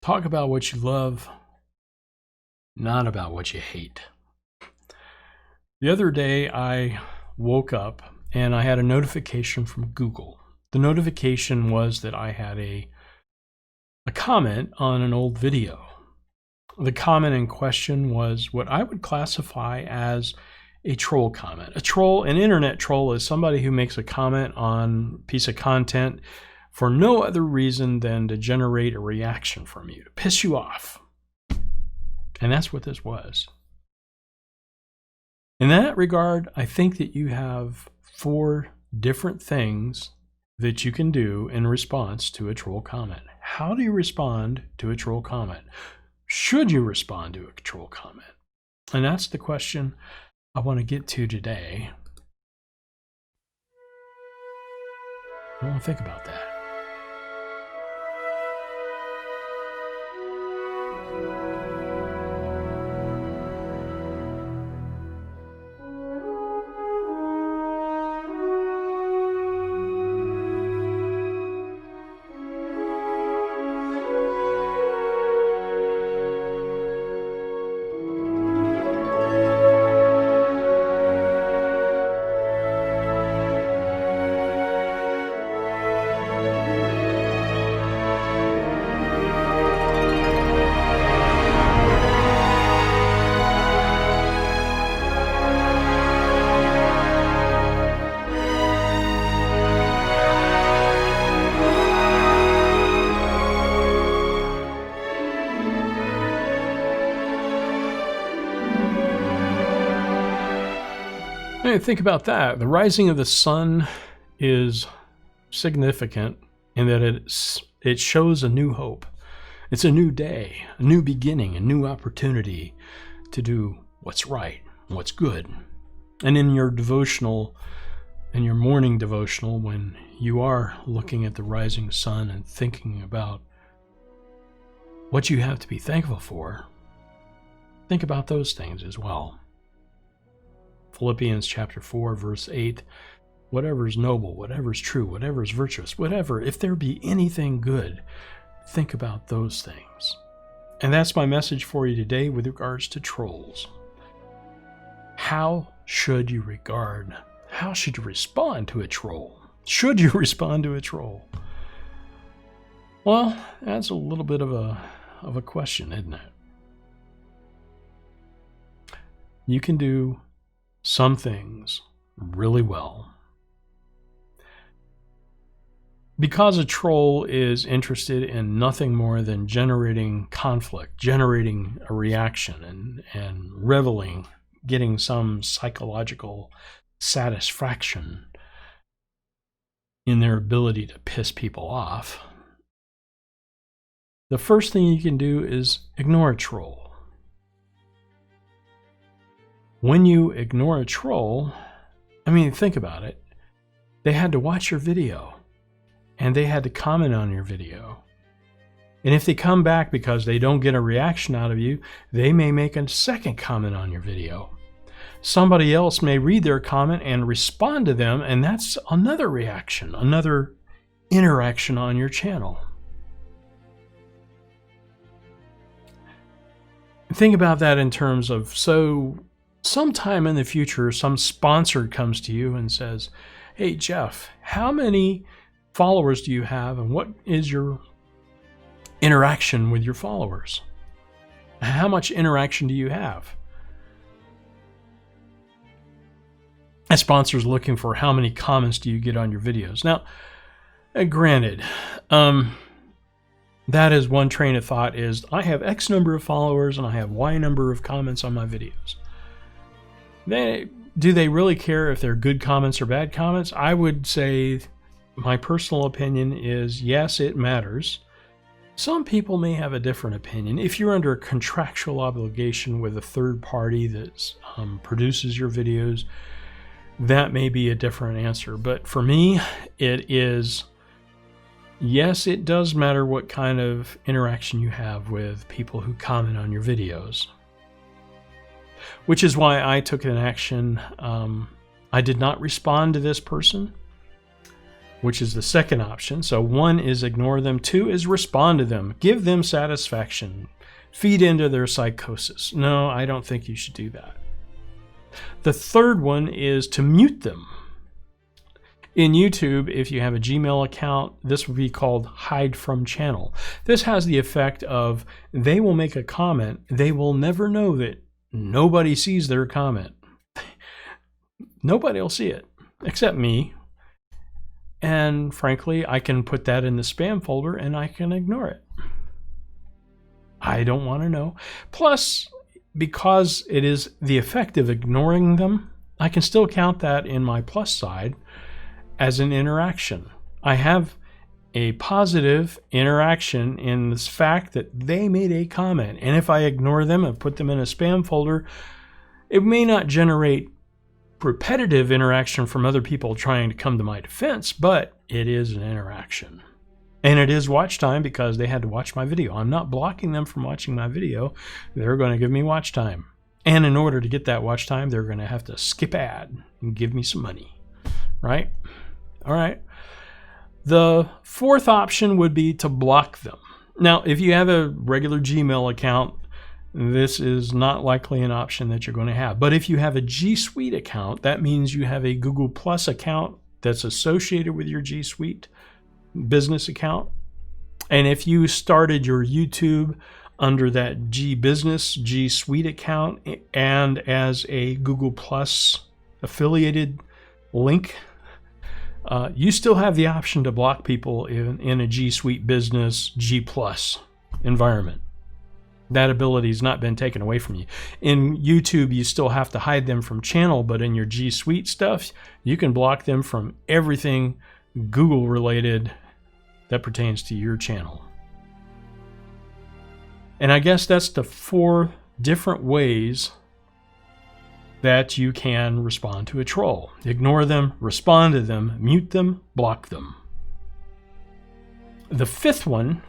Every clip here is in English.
Talk about what you love, not about what you hate. The other day, I woke up and I had a notification from Google. The notification was that I had a comment on an old video. The comment in question was what I would classify as a troll comment. An internet troll is somebody who makes a comment on a piece of content for no other reason than to generate a reaction from you, to piss you off. And that's what this was. In that regard, I think that you have 4 different things that you can do in response to a troll comment. How do you respond to a troll comment? Should you respond to a troll comment? And that's the question I want to get to today. I want to think about that. Think about that. The rising of the sun is significant in that it shows a new hope. It's a new day, a new beginning, a new opportunity to do what's right, what's good. And in your devotional, in your morning devotional, when you are looking at the rising sun and thinking about what you have to be thankful for, think about those things as well. Philippians chapter 4, verse 8, whatever is noble, whatever is true, whatever is virtuous, whatever, if there be anything good, think about those things. And that's my message for you today with regards to trolls. How should you respond to a troll? Should you respond to a troll? Well, that's a little bit of a question, isn't it? You can do some things really well. Because a troll is interested in nothing more than generating conflict, generating a reaction, and reveling, getting some psychological satisfaction in their ability to piss people off, the first thing you can do is ignore a troll. When you ignore a troll, think about it. They had to watch your video, and they had to comment on your video. And if they come back because they don't get a reaction out of you, they may make a second comment on your video. Somebody else may read their comment and respond to them, and that's another reaction, another interaction on your channel. Think about that in terms of, sometime in the future, some sponsor comes to you and says, "Hey, Jeff, how many followers do you have, and what is your interaction with your followers? How much interaction do you have?" A sponsor's looking for how many comments do you get on your videos. Now, granted, that is one train of thought is, I have X number of followers and I have Y number of comments on my videos. Do they really care if they're good comments or bad comments? I would say my personal opinion is yes, it matters. Some people may have a different opinion. If you're under a contractual obligation with a third party that produces your videos, that may be a different answer. But for me, it is, yes, it does matter what kind of interaction you have with people who comment on your videos. Which is why I took an action. I did not respond to this person. which is the second option. So 1 is ignore them. 2 is respond to them. Give them satisfaction. Feed into their psychosis. No, I don't think you should do that. The third one is to mute them. In YouTube, if you have a Gmail account, this would be called hide from channel. This has the effect of they will make a comment. They will never know that nobody sees their comment. Nobody will see it except me. And frankly, I can put that in the spam folder and I can ignore it. I don't want to know. Plus, because it is the effect of ignoring them, I can still count that in my plus side as an interaction. I have a positive interaction in this fact that they made a comment. And if I ignore them and put them in a spam folder, it may not generate repetitive interaction from other people trying to come to my defense, but it is an interaction. And it is watch time because they had to watch my video. I'm not blocking them from watching my video. They're going to give me watch time. And in order to get that watch time, they're going to have to skip ad and give me some money. Right? All right. The fourth option would be to block them. Now, if you have a regular Gmail account, this is not likely an option that you're going to have. But if you have a G Suite account, that means you have a Google Plus account that's associated with your G Suite business account. And if you started your YouTube under that G Business, G Suite account and as a Google Plus affiliated link, you still have the option to block people in a G Suite Business, G Plus environment. That ability has not been taken away from you. In YouTube, you still have to hide them from channel, but in your G Suite stuff, you can block them from everything Google related that pertains to your channel. And I guess that's the 4 different ways that you can respond to a troll. Ignore them, respond to them, mute them, block them. The 5th one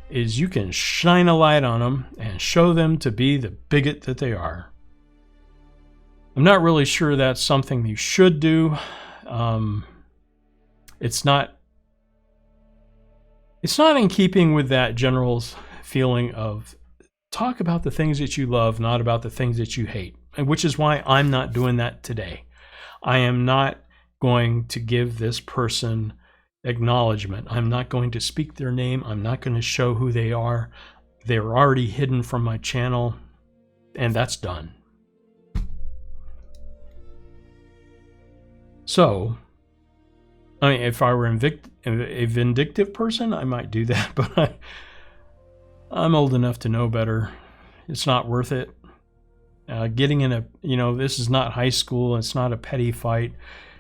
is you can shine a light on them and show them to be the bigot that they are. I'm not really sure that's something you should do. It's not in keeping with that general feeling of talk about the things that you love, not about the things that you hate, and which is why I'm not doing that today. I am not going to give this person acknowledgement. I'm not going to speak their name. I'm not going to show who they are. They're already hidden from my channel, and that's done. So, I mean, if I were a vindictive person, I might do that, but I'm old enough to know better. It's not worth it. Getting in this is not high school. It's not a petty fight.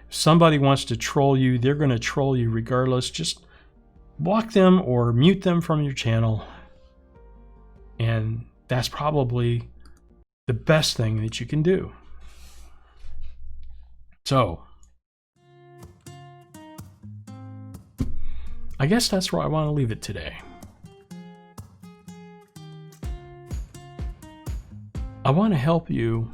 If somebody wants to troll you, they're going to troll you regardless. Just block them or mute them from your channel. And that's probably the best thing that you can do. So, I guess that's where I want to leave it today. I want to help you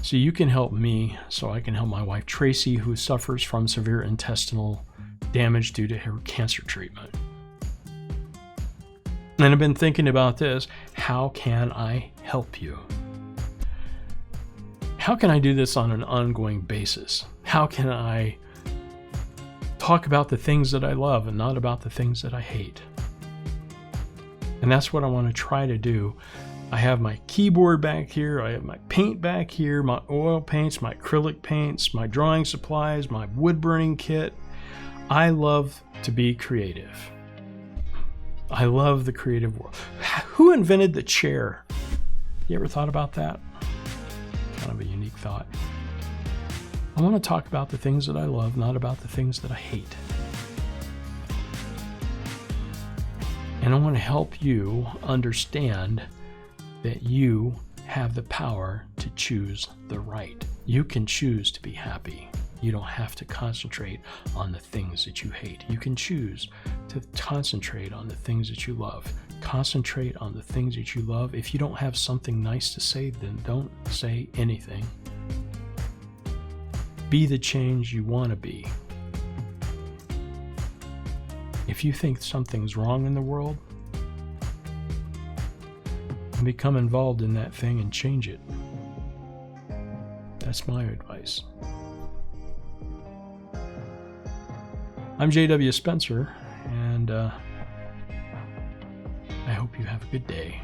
so you can help me, so I can help my wife Tracy, who suffers from severe intestinal damage due to her cancer treatment. And I've been thinking about this. How can I help you? How can I do this on an ongoing basis? How can I talk about the things that I love and not about the things that I hate? And that's what I want to try to do. I have my keyboard back here, I have my paint back here, my oil paints, my acrylic paints, my drawing supplies, my wood burning kit. I love to be creative. I love the creative world. Who invented the chair? You ever thought about that? Kind of a unique thought. I want to talk about the things that I love, not about the things that I hate. And I want to help you understand that you have the power to choose the right. You can choose to be happy. You don't have to concentrate on the things that you hate. You can choose to concentrate on the things that you love. Concentrate on the things that you love. If you don't have something nice to say, then don't say anything. Be the change you want to be. If you think something's wrong in the world, become involved in that thing and change it. That's my advice. I'm J.W. Spencer, and I hope you have a good day.